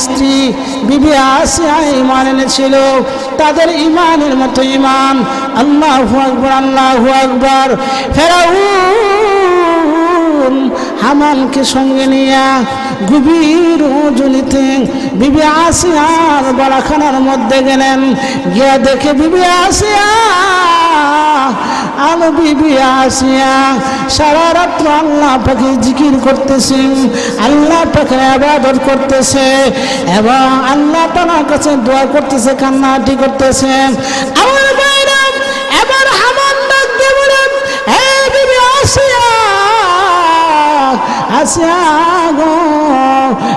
স্ত্রী বিবি আসিয়া ঈমান এনেছিল, তাদের ঈমানের মতো ঈমান। আল্লাহু আকবার, আল্লাহু আকবার। ফেরাউন হামানকে সঙ্গে নিয়ে গভীর রজনীতে বিবি আসিয়ার বালাখানার মধ্যে গেলেন। গিয়া দেখে বিবি আসিয়া আর বিবি আসিয়া সারা রাত্র আল্লাহ পাকে জিকির করতেছে, আল্লাহ পাকে ইবাদত করতেছে এবং আল্লাহ তাআলার কাছে দোয়া করতেছে, কান্নাকাটি করতেছে। আমার ভাইরা, এবার হামান ডাক দিয়ে বলে, হে বিবি আসিয়া, আসিয়া গো,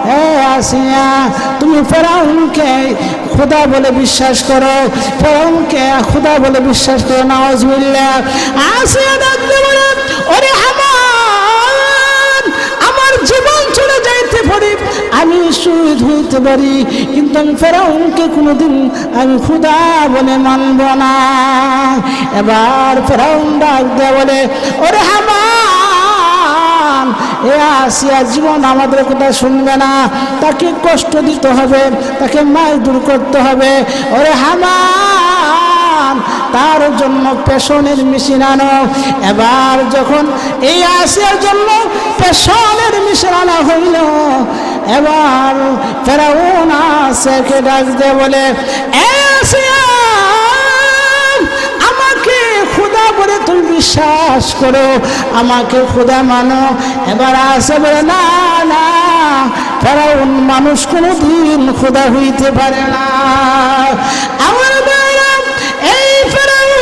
হে আসিয়া, তুমি ফেরাউনকে খোদা বলে বিশ্বাস করো, ফেরাউনকে খোদা বলে বিশ্বাস করো। নাউজুবিল্লাহ। আসিয়া ডাক দিয়ে বলে, ওরে হামান, আমার জীবন চলে যাইতে পারে, আমি শহীদ হইতে পারি, কিন্তু আমি ফেরাউনকে কোনোদিন আমি খোদা বলে মানব না। এবার ফেরাউন ডাক দিয়ে বলে, ওরে হামান, এ আসিয়া জীবন আমাদের কথা শুনবে না, তাকে কষ্ট দিতে হবে, তাকে মার দূর করতে হবে। ওরে হামান, তার জন্য পেশনের মেশিন আনো। এবার যখন এই আসিয়ার জন্য পেশনের মেশিন আনা হইল, এবার ফেরাউন আসিয়াকে ডাক দিয়ে বলে, এ আসিয়া, আমাকে খোদা বলে তুমি বিশ্বাস করো, আমাকে খোদা মানো। এবার আসে বলে, না না, ফেরাউন মানুষ কোনোদিন খোদা হইতে পারে না। আমার ভাইরা, এই ফেরাউন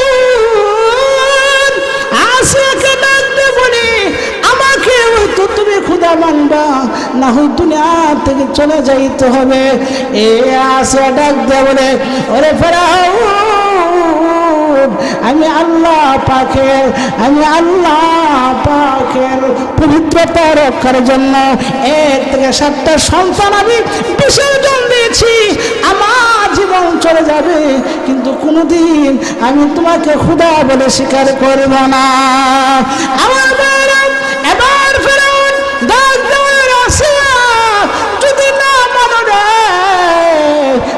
আসিয়াকে ডাক দিয়ে বলে, আমাকে হয়তো তুমি খোদা মানবা, না হয় দুনিয়া থেকে চলে যাইতে হবে। এ আসিয়া ডাক দিয়ে বলে, ওরে ফেরাউন, আমি আল্লাহ পাকের পবিত্রতা রক্ষার জন্য 1 থেকে 7টা সন্তান আমি বিসর্জন দিয়েছি। আমার জীবন চলে যাবে, কিন্তু কোনোদিন আমি তোমাকে খোদা বলে স্বীকার করব না। আমার ভাইরা, এবার ফেরাউন ডাক দেওয়ার আসিয়া, যদি না মানো রে,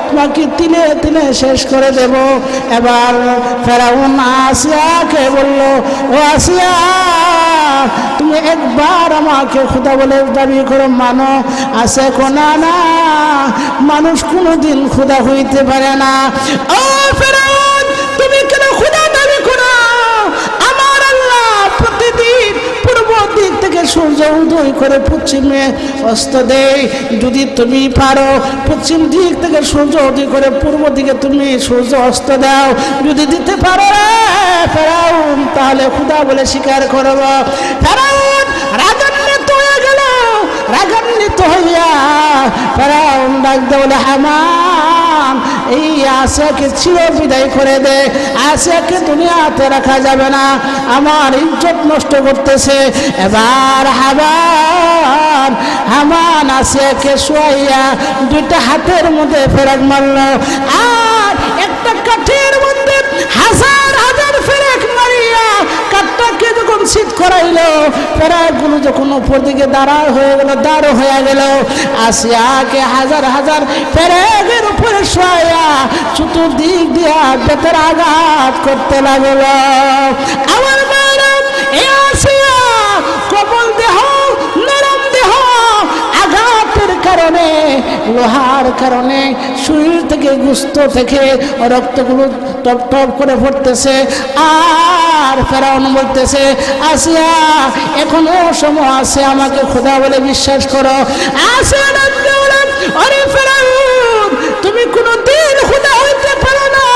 তোমাকে তিলে তিলে শেষ করে দেব। এবার ফেরাউন আসিয়াকে বলল, ও আসিয়া, তুমি একবার আমাকে খোদা বলে দাবি করো, মানো। আসে কোনা না, মানুষ কোনোদিন খোদা হইতে পারে না। ও ফেরাউন, তুমি কেন খোদা দাবি করো? আমার আল্লাহ প্রতিদিন পূর্ব দিক থেকে সূর্য উদয় করে পশ্চিমে অস্ত দেয়। যদি তুমি পারো পশ্চিম দিক থেকে সূর্য উদয় করে পূর্ব দিকে তুমি সূর্য অস্ত দাও, যদি দিতে পারো ফেরাউন, তাহলে খোদা বলে স্বীকার করব। ফেরাউন রাগান্বিত হয়ে গেল। রাগান্বিত হইয়া ফেরাউন ডাক দিয়ে বলে, হামান, এই আসিয়াকে চির বিদায় করে দে, আসিয়াকে দুনিয়াতে রাখা যাবে না, আমার ইজ্জত নষ্ট করতেছে। এবার হামান আসিয়াকে শোয়াইয়া 2টা হাতের মধ্যে ফেরাক মারল, আর একটা কাঠের মধ্যে হাজার হাজার ফেরাক মারিয়া কাঠটাকে যখন শীত করাইল, ফেরাকগুলো যখন উপর দিকে দাঁড় হয়ে গেল, আসিয়াকে হাজার হাজার ফেরাকের উপরে শোয়া চতুর্দিক দিয়া বেতের আঘাত করতে লাগল। আমার মায়েরা, এ আসিয়া কবল দেহ, নরম দেহ, আঘাতের কারণে, লোহার কারণে শরীর থেকে, গোশত থেকে রক্তগুলো টপ টপ করে পড়তেছে। আর ফেরাউন বলতেছে, আসিয়া, এখনো সময় আছে, আমাকে খোদা বলে বিশ্বাস করো। আসিয়া ডাকতে বলে, আরে ফেরাউন, তুমি কোনোদিন খোদা হইতে পারো না।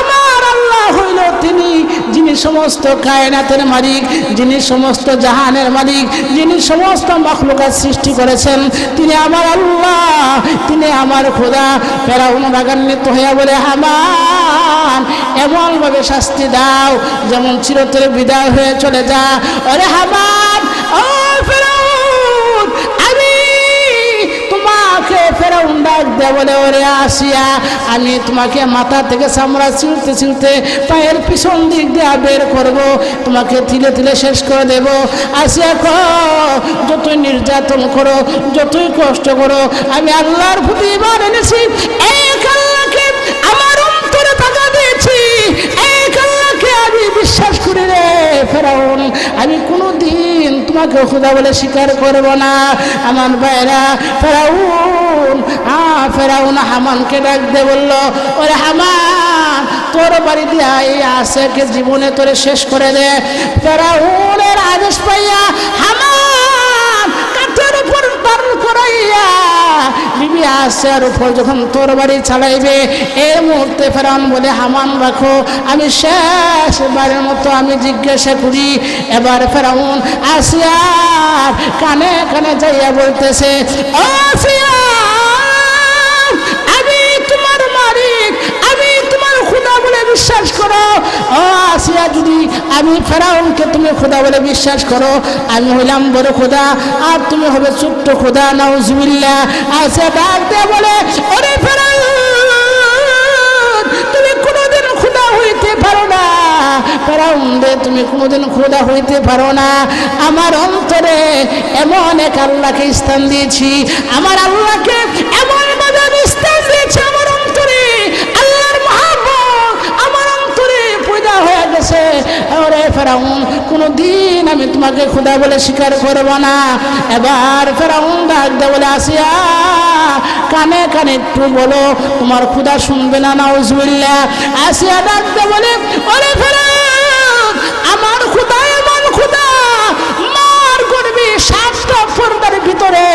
আমার আল্লাহ হইল তিনি, যিনি সমস্ত কায়নাতের মালিক, যিনি সমস্ত জাহানের মালিক, যিনি সমস্ত মাখলুকাত সৃষ্টি করেছেন, তিনি আমার আল্লাহ, তিনি আমার খোদা। ফেরাউন রাগান্বিত হইয়া বলে, হামান, এমন ভাবে শাস্তি দাও যেমন চিরতরে বিদায় হয়ে চলে যা। আরে হামান, ও ফেরাউন, আমি তোমাকে, ফেরাউন ডাক দিয়ে বলে, ওরে আসিয়া, আমি তোমাকে মাথা থেকে চামড়া ছিঁড়তে ছিঁড়তে পায়ের পিছন দিক দিয়ে বের করব, তোমাকে তিলে তিলে শেষ করে দেব। আসিয়া যতই নির্যাতন করো, যতই কষ্ট করো, আমি আল্লাহর প্রতি ঈমান এনেছি, এক আল্লাহকে আমার অন্তরে টাকা দিয়েছি, এক আল্লাহকে আমি বিশ্বাস করি রে ফেরাউন, আমি কোনোদিন তোমাকে খোদা বলে স্বীকার করব না। আমার ভাইরা, ফেরাউন হামানকে ডাক দিয়ে বলল, ওরে হামান, তোর বাড়ি দিয়ে এই আসিয়াকে জীবনে তোরে শেষ করে দে। ফেরাউনের আদেশ পাইয়া হামান কাঠের উপর দাঁড় করাইয়া বিবি আসিয়ার উপর যখন তোর বাড়ি চালাইবে, এই মুহূর্তে ফেরাউন বলে, হামান রাখো, আমি শেষবারের মতো আমি জিজ্ঞাসা করি। এবার ফেরাউন আসিয়ার কানে কানে যাইয়া বলতেছে, ও আসিয়া, আমি তোমার মালিক, আমি তোমার খোদা বলে বিশ্বাস করো। ও আসিয়া, যদি আমি ফেরাউনকে তুমি খোদা বলে বিশ্বাস করো, আমি হইলাম বড় খোদা আর তুমি হবে ছোট্ট খোদা, নাউজুবিল্লাহ। আসিয়া ডাক দিয়ে বলে, ওরে ফেরাউন, তুমি কোনোদিন খোদা হইতে পারো না, ফেরাউন রে, তুমি কোনোদিন খোদা হইতে পারো না। আমার অন্তরে এমন এক আল্লাহকে স্থান দিয়েছি, আমার আল্লাহকে এমন ভাবে আমি স্থান দিয়েছি, আমার অন্তরে আল্লাহর মহব্বত আমার অন্তরে পয়দা হয়ে গেছে। ওরে ফেরাউন, কোনোদিন আমি তোমাকে খোদা বলে স্বীকার করব না। এবার ফেরাউন ডাক দিয়ে বলে, আসিয়া, কানে কানে একটু বলো, তোমার খোদা শুনবে না, নাউজুবিল্লাহ। আসিয়া ডাক দিয়ে বলে, ওরে ফেরাউন, আমার খোদা এমন খোদা, মার করবি 7টা পর্দার ভিতরে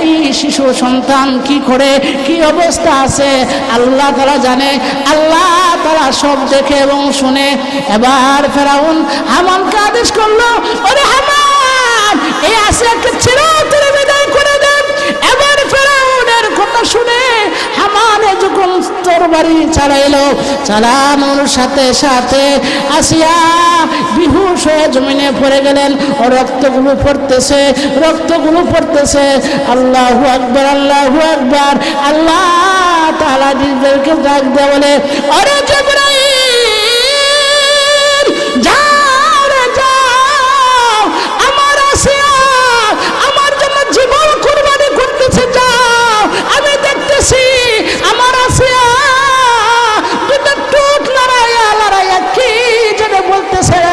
এই শিশু সন্তান কি করে, কি অবস্থা আছে, আল্লাহ তাআলা জানে, আল্লাহ তাআলা সব দেখে এবং শুনে। এবার ফেরাউন হামানকে আদেশ করলো, ওরে হামান, এই আসিয়াকে ছেড়ে তুলে বিদায় করে দেন। এবার ফেরাউনের কথা শুনে হামানে যখন তরবারি চালাইলো, চালানোর সাথে সাথে আসিয়া বিহুশ হয়ে জমিনে পড়ে গেলেন। ও রক্তগুলো পড়তেছে, রক্তগুলো পড়তেছে। আল্লাহু আকবার, আল্লাহু আকবার। আল্লাহ তাআলা জিবরাইলকে ডাক দিয়ে বলে, ওরে জিবরাইল, যাও রে যাও, আমার আসিয়া আমার জন্য জীবন কুরবানি করতেছে, যাও, আমি দেখতেছি আমার আসিয়া দুটো টুট লড়াইয়া লড়াইয়া কি যেন বলতেছে।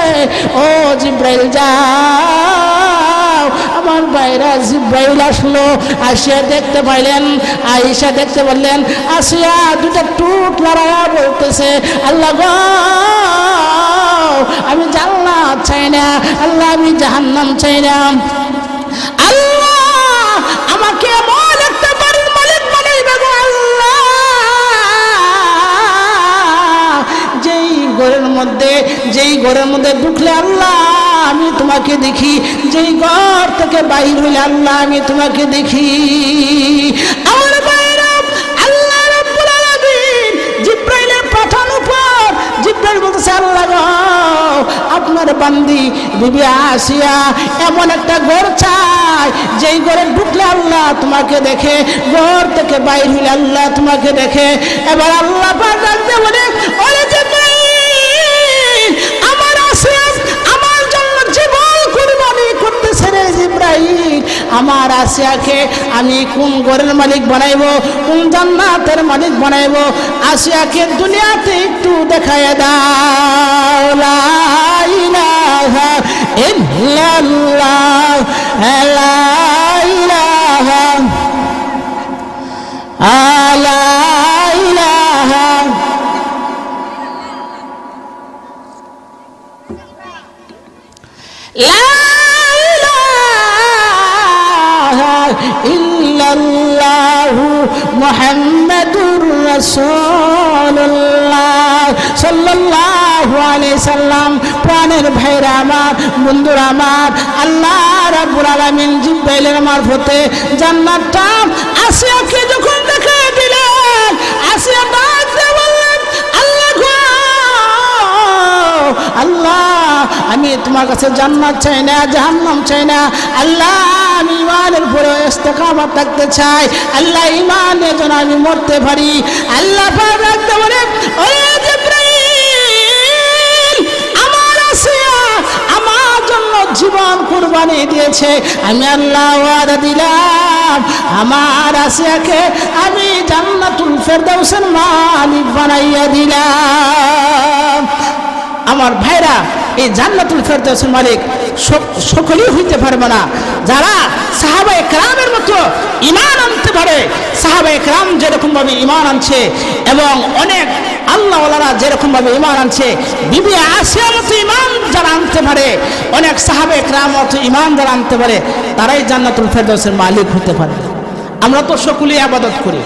ও জিবরাইল, যাও। আমার ভাইরা, জিবরাইল আসলো, আসিয়া দেখতে পাইলেন, আয়েশা দেখতে বললেন, আসিয়া দুটো টুট লড়াইয়া বলতেছে, আল্লাহ গো, আমি জান্নাত চাই না, আল্লাহ আমি জাহান্নাম চাই না, আল্লাহ আমাকে এমন একটা বাড়ির মালিক বানাইবে গো আল্লাহ, যেই ঘরের মধ্যে ঢুকলে আল্লাহ আমি তোমাকে দেখি, যেই ঘর থেকে বাইর হইলে আল্লাহ আমি তোমাকে দেখি। আমার ভাইরা, আল্লাহ রাব্বুল আলামিন জিবরাইলের পাঠানোর পর জিবরাইল বলতেছে, আল্লাহ গো, আপনার বান্দি বিবি আসিয়া এমন একটা ঘর চায়, যেই ঘরে ঢুকলে আল্লাহ তোমাকে দেখে, ঘর থেকে বাইর হইলে আল্লাহ তোমাকে দেখে। এবার আল্লাহ পাক ডাক দিয়ে বলে, ওরে জিবরাইল, আমার আসিয়া আমার জন্য জীবন কুরবানি করতেছে রে জিবরাইল, আমার আসিয়াকে আমি কোন ঘরের মালিক বানাইবো, কোন জান্নাতের মালিক বানাইবো, আসিয়াকে দুনিয়াতে একটু দেখায় দাও। লা ইলাহা ইল্লাল্লাহ, লা ইলাহা, লা ইলাহা, লা ইলাহা ইল্লাল্লাহু মুহাম্মাদুর রাসূলুল্লাহ সাল্লাল্লাহু আলাইহি সাল্লাম। প্রাণের ভাইরা আমার, বন্ধুরা আমার, আল্লাহ রাব্বুল আলামিন জিবরাইলের মারফতে জান্নাতটা আসিয়াকে যখন দেখায় দিলেন, আসিয়া ডাক দিয়ে বললেন, আল্লাহ গো, আল্লাহ আমি তোমার কাছে জান্নাত চাই না, জাহান্নাম চাই না। আল্লাহ আমি ইমানের উপরে ইস্তেকামত থাকতে চাই। আল্লাহ ইমানের জন্য আমি মরতে পারি। আল্লাহ পাক রাখতে বলে, ওরে জিবরাইল, আমার আসিয়া আমার জন্য জীবন কুরবানি দিয়েছে, আমি আল্লাহ ওয়াদা দিলাম আমার আসিয়াকে আমি জান্নাতুল ফেরদাউসের মালিক বানাইয়া দিলাম। আমার ভাইরা, এই জান্নাতুল ফেরদাউসের মালিক সকলেই হইতে পারবে না। যারা সাহাবায়ে কেরামের মতো ঈমান আনতে পারে, সাহাবায়ে কেরাম যেরকম ভাবে ঈমান আনছে এবং অনেক আল্লাহ ওয়ালারা যেরকম ভাবে ঈমান আনছে, বিবি আয়েশার মতো ঈমান যারা আনতে পারে, অনেক সাহাবায়ে কেরাম মতো ঈমান যারা আনতে পারে, তারাই জান্নাতুল ফেরদাউসের মালিক হতে পারে। আমরা তো সকলেই ইবাদত করি,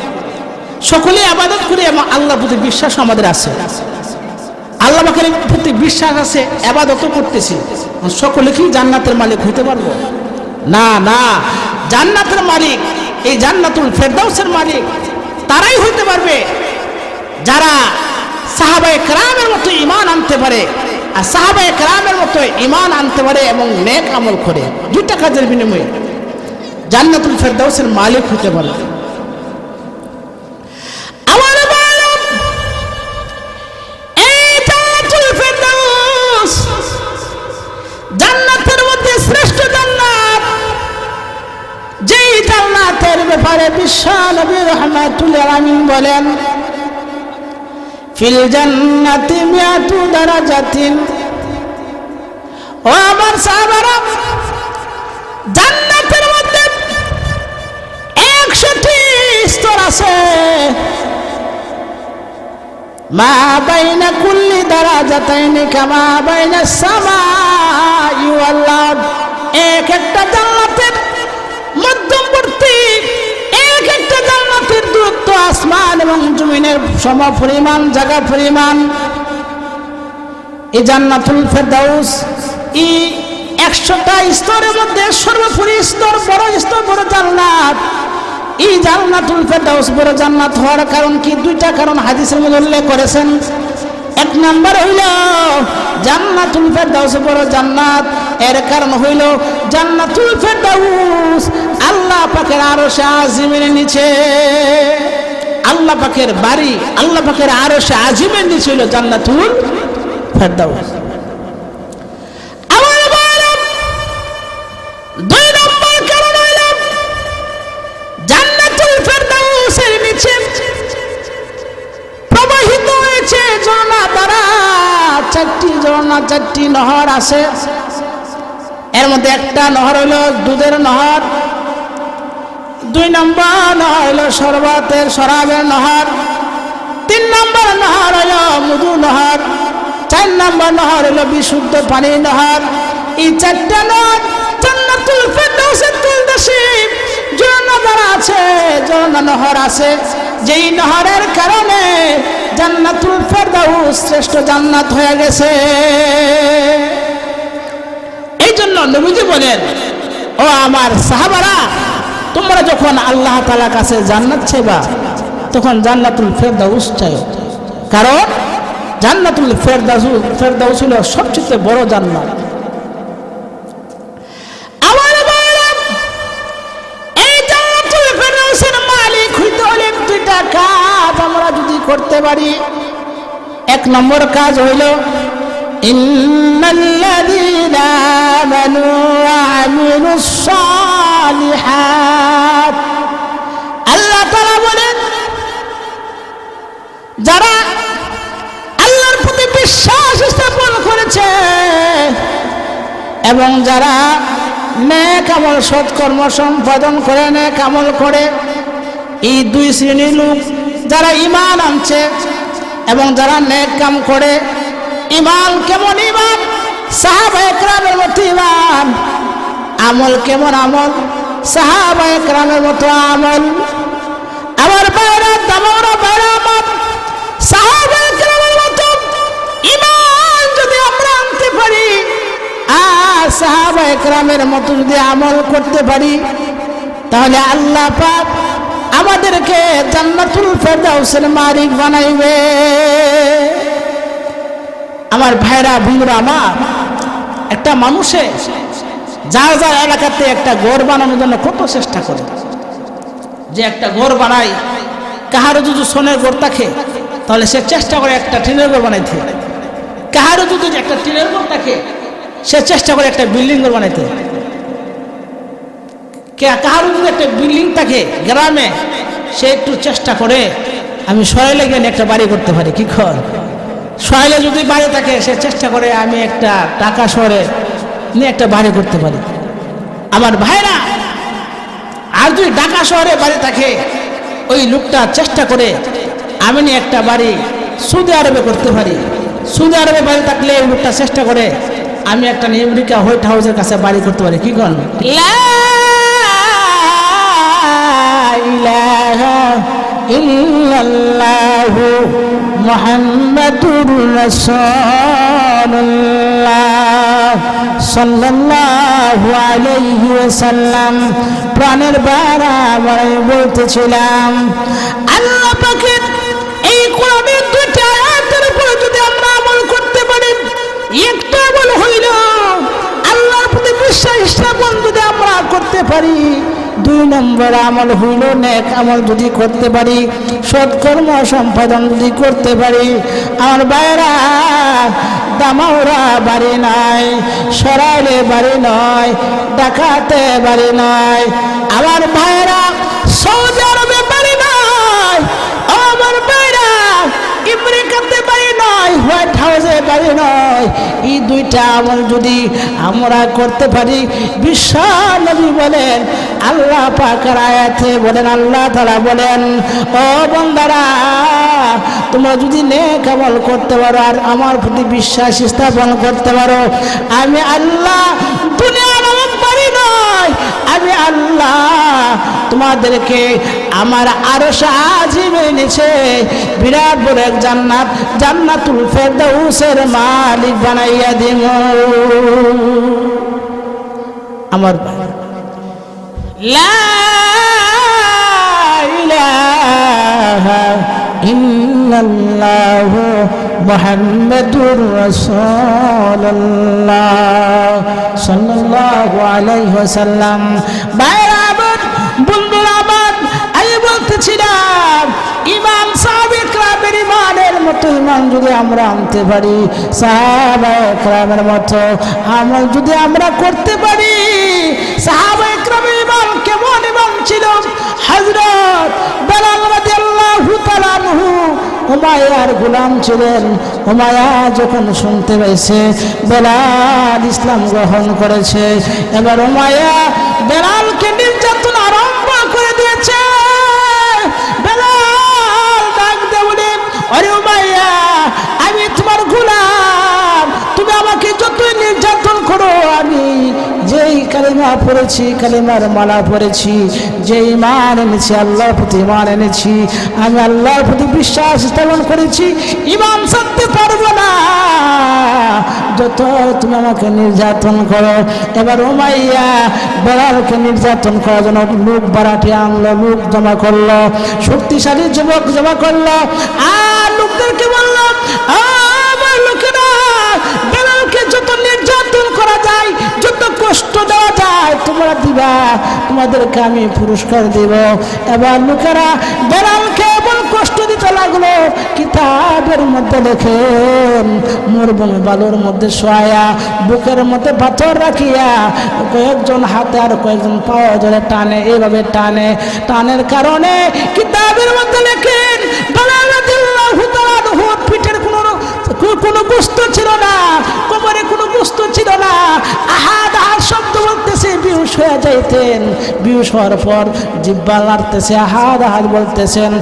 সকলেই ইবাদত করি এবং আল্লাহর প্রতি বিশ্বাস আমাদের আছে, আল্লাহ পাকের প্রতি বিশ্বাস আছে, ইবাদতও করতেছি। সকলে কি জান্নাতের মালিক হতে পারবো? না না, জান্নাতের মালিক, এই জান্নাতুল ফেরদাউসের মালিক তারাই হইতে পারবে যারা সাহাবায়ে কেরামের মতো ঈমান আনতে পারে। আর সাহাবায়ে কেরামের মতো ঈমান আনতে পারে এবং নেক আমল করে, দুইটা কাজের বিনিময়ে জান্নাতুল ফেরদাউসের মালিক হতে পারে। আমার এই জান্নাতুল ফেরদাউস জান্নাতের মধ্যে শ্রেষ্ঠ জান্নাত, যেই জান্নাতের ব্যাপারে বিশ্ব নবী রাহমাতুল আলামিন বলেন, ফিল জান্নাতি মিয়াতু দারাজাতিন। ও আমার সাহাবারা, জান্নাতের মধ্যে 100টি স্তর আছে। মা বাইনা কুল্লি দারাজাতাইনি কামা বাইনা সামাই ওয়াল আরদ। এক একটা জান্নাতের মধ্যবর্তী, এক একটা জান্নাতের দূরত্ব আসমান এবং জমিনের সমপরিমাণ, জায়গা পরিমাণ। এই জান্নাতুল ফেরদাউস এই 100টা স্তরের মধ্যে সর্বোপরি স্তর, বড় স্তর, বড় জান্নাত। এই জান্নাতুল ফেরদাউস বড় জান্নাত হওয়ার কারণ কি? দুইটা কারণ হাদিসের মধ্যে উল্লেখ করেছেন। এক নাম্বার হইল জান্নাতুল ফেরদাউস বড় জান্নাত, এর কারণ হইল জান্নাতুল ফেরদাউস আল্লাহ পাকের আরশে আজিমের নিচে, আল্লাহ পাকের বাড়ি, আল্লাহ পাকের আরশে আজিমের নিচে হইল জান্নাতুল ফেরদাউস। দুই নম্বর কারণ হইল জান্নাতুল ফেরদাউসের নিচে প্রবাহিত হয়েছে ঝর্ণা দ্বারা 4টি ঝর্ণা, 4টি নহর আছে। এর মধ্যে একটা নহর হইল দুধের নহর, 2 নম্বর নহর হইল শরবতের শরাবের নহর, 3 নম্বর নহর হইল মধু নহর, 4 নম্বর নহর হইল বিশুদ্ধ পানির নহর। এই 4টা নহর জান্নাতুল ফেরদাউসের তলদেশে ঝর্ণা দ্বারা আছে, ঝর্ণা নহর আছে, যেই নহরের কারণে জান্নাতুল ফেরদাউস শ্রেষ্ঠ জান্নাত হয়ে গেছে। এই জন্য নবীজি বলেন, ও আমার সাহাবারা, তোমরা যখন আল্লাহ তাআলার কাছে জান্নাত চাইবা তখন জান্নাতুল ফেরদাউস চাই, কারণ জান্নাতুল ফেরদাউস হলো সবচেয়ে বড় জান্নাত। আমার ভাইরা, এই জান্নাতুল ফেরদাউসের মালিক হইতে হলে 2টা কাজ আমরা যদি করতে পারি। 1 নম্বর কাজ হইল ইন্নাল্লাযীনা আমানু ওয়া আমিলুস সালিহাত। আল্লাহ তাআলা বলেন, যারা আল্লাহর প্রতি বিশ্বাস স্থাপন করেছে এবং যারা নেক আমল, সৎকর্ম সম্পাদন করে, নেক আমল করে, এই 2 শ্রেণীর লোক যারা ঈমান আনছে এবং যারা নেক কাম করে। ঈমান কেমন ঈমান? সাহাবায়ে কেরামের মতো ঈমান। আমল কেমন আমল? সাহাবায়ে কেরামের মতো আমল। আমার বাইরা, দামরা বাইরা, আমার সাহাবায়ে কেরামের মতো ঈমান যদি আমরা আনতে পারি আর সাহাবায়ে কেরামের মতো যদি আমল করতে পারি, তাহলে আল্লাহ পাক আমাদেরকে জান্নাতুল ফেরদাউসের মালিক বানাইবে। আমার ভাইরা বন্ধুরা আমার, একটা মানুষে যার যার এলাকাতে একটা ঘর বানানোর জন্য কত চেষ্টা করে, যে একটা ঘর বানায়, কাহারও যদি সোনের ঘর থাকে তাহলে সে চেষ্টা করে একটা টিনের ঘর বানাইতে, কাহারও যদি একটা টিনের ঘর থাকে সে চেষ্টা করে একটা বিল্ডিং ঘর বানাইতে, কাহারও যদি একটা বিল্ডিং থাকে গ্রামে সে একটু চেষ্টা করে আমি শহরে গিয়ে একটা বাড়ি করতে পারি, কি কর শহরে যদি বাড়ি থাকে সে চেষ্টা করে আমি একটা ঢাকা শহরে নিয়ে একটা বাড়ি করতে পারি। আমার ভাইরা, আর যদি ঢাকা শহরে বাড়ি থাকে ওই লোকটা চেষ্টা করে আমি নিয়ে একটা বাড়ি সৌদি আরবে করতে পারি, সৌদি আরবে বাড়ি থাকলে ওই লোকটা চেষ্টা করে আমি একটা আমেরিকা হোয়াইট হাউসের কাছে বাড়ি করতে পারি, কি করেন লা ইলাহা ইল্লাল্লাহু মুহাম্মাদুর রাসূলুল্লাহ সাল্লাল্লাহু আলাইহি ওয়াসাল্লাম। প্রাণের বাড়াবাড়ি বলতেছিলাম আল্লাহ পাকের এই কোরআনের দুইটা আয়াতের উপর যদি আমরা আমল করতে পারি, একটা আমল হইল আল্লাহর প্রতি বিশ্বাস স্থাপন যদি আমরা করতে পারি, 2 নম্বর আমল হইল নেক আমল যদি করতে পারি, সৎকর্ম সম্পাদন যদি করতে পারি। আমার ভাইরা, দামাওরা বাড়ি নাই, সরাইলে বাড়ি নয়, ডাকাতে বাড়ি নয়। আমার ভাইরা, সৌদি আরবে বাড়ি নয়, আমার ভাইরা আমেরিকাতে বাড়ি নয়, হোয়াইট হাউসে বাড়ি নয়। এই দুইটা আমল যদি আমরা করতে পারি, বিশ্ব নবী বলেন, আল্লাহ পাকের আয়াতে বলেন, আল্লাহ তাআলা বলেন, ও বান্দারা তোমরা যদি নেক আমল করতে পারো আর আমার প্রতি বিশ্বাস স্থাপন করতে পারো, আমি আল্লাহ দুনিয়া নামক বাড়ি নয়, আমি আল্লাহ তোমাদেরকে আমার আরশ আজিমের নিচে বিরাট বড় এক জান্নাত, জান্নাতুল ফেরদাউসের মালিক বানাইয়া দিব। আমার লা ইলাহা ইল্লাল্লাহু মুহাম্মাদুর রাসূলুল্লাহ সাল্লাল্লাহু আলাইহি ওয়াসাল্লাম। ভাইরা আমার, বন্ধুরা আমার, আমি বলতেছিলাম ইমান সাহাবায়ে কেরামের ইমানের মতো ইমান যদি আমরা আনতে পারি, সাহাবায়ে কেরামের মতো আমল যদি আমরা করতে পারি। সাহাবায়ে কেরামের ইমান কেমন ইমান ছিল? হযরত বেলাল রাদিয়াল্লাহু তাআলা আনহু উমাইয়ার গোলাম ছিলেন। উমাইয়া যখন শুনতে পাইছে বেলাল ইসলাম গ্রহণ করেছে, এবার উমাইয়া বেলালকে নির্যাতন আরম্ভ করে দিয়েছে। বেলাল ডাক দিয়ে বলে, আরে উমাইয়া, আমি তোমার গোলাম, তুমি আমাকে যতই নির্যাতন করো, আমি যেই কালিমা পড়েছি, কালিমার মালা পড়েছি, যে ঈমান এনেছি, আল্লাহর প্রতি ঈমান এনেছি, আমি আল্লাহর প্রতি বিশ্বাস স্থাপন করেছি, ঈমান ছাড়তে পারবো না যত তুমি আমাকে নির্যাতন করো। এবার উমাইয়া বেলালকে নির্যাতন করার জন্য লোক বাড়াটি আনলো, লোক জমা করলো, শক্তিশালী যুবক জমা করলো, আর লোকদেরকে বললো, আমার লোকেরা বেলালকে যত নির্যাতন করা যায়, যত কষ্ট দেওয়া যায় তোমরা দিবা, তোমাদেরকে আমি পুরস্কার দেব। এবার লোকেরা বেলালকে এমন কষ্ট দিতে লাগলো, কিতাবের মধ্যে লেখেন মরুভূমি বালুর মধ্যে শোয়া, বুকের মধ্যে পাথর রাখিয়া কয়েকজন হাতে আর কয়েকজন পাওয়া ধরে টানে, এইভাবে টানে, টানের কারণে কিতাবের মধ্যে লেখেন বেলাল রাদিয়াল্লাহু তাআলা আনহু পিঠের কোনো বস্তু ছিল না, কোমরে কোনো বস্তু ছিল না, আহাদ আহাদ শব্দ বলতেছে, বেহুশ হয়ে যাইতেন, বেহুশ হওয়ার পর জিহ্বা নাড়তেছে, আহাদ আহাদ বলতেছেন।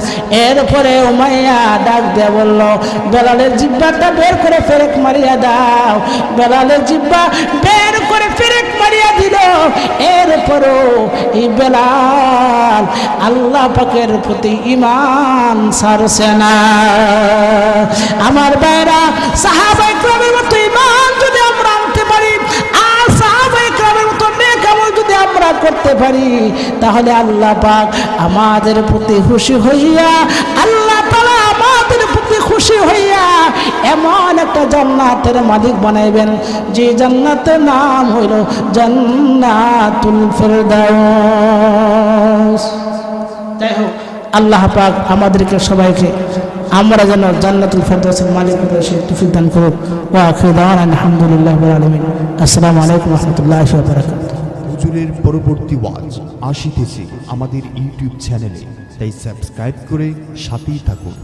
এরপরে উমাইয়া ডাক দিয়ে বলল, বেলালের জিহ্বাটা বের করে ফেরেক মারিয়া দাও। বেলালের জিহ্বা বের করে ফেরেক মারিয়া দিল। এরপরও এই বেলাল আল্লাহ পাকের প্রতি ঈমান ছাড়ছে না। আমার ভাইরা, সাহাবায়ে কেরামের মতো ঈমান যদি আমরা আনতে পারি, আর সাহাবায়ে কেরামের মতো নেক আমল যদি আমরা করতে পারি, তাহলে আল্লাহ পাক আমাদের প্রতি খুশি হইয়া, আল্লাহ তাআলা আমাদের প্রতি খুশি হইয়া এমন একটা জান্নাতের মালিক বানাইবেন যে জান্নাতের নাম হইল জান্নাতুল ফেরদাউস। যাই হোক, আল্লাহ পাক আমাদেরকে সবাইকে আমরা যেন জান্নাতুল ফেরদাউসের মালিক হতে সেই তৌফিক দান করুন। ওয়া আখিরু দাওয়ানা আলহামদুলিল্লাহি রাব্বিল আলামিন। আসসালামু আলাইকুম ওয়া রাহমাতুল্লাহি ওয়া বারাকাতুহু। হুজুরের পরবর্তী ওয়াজ আসিতেছে আমাদের ইউটিউব চ্যানেলে, তাই সাবস্ক্রাইব করে সাথেই থাকুন।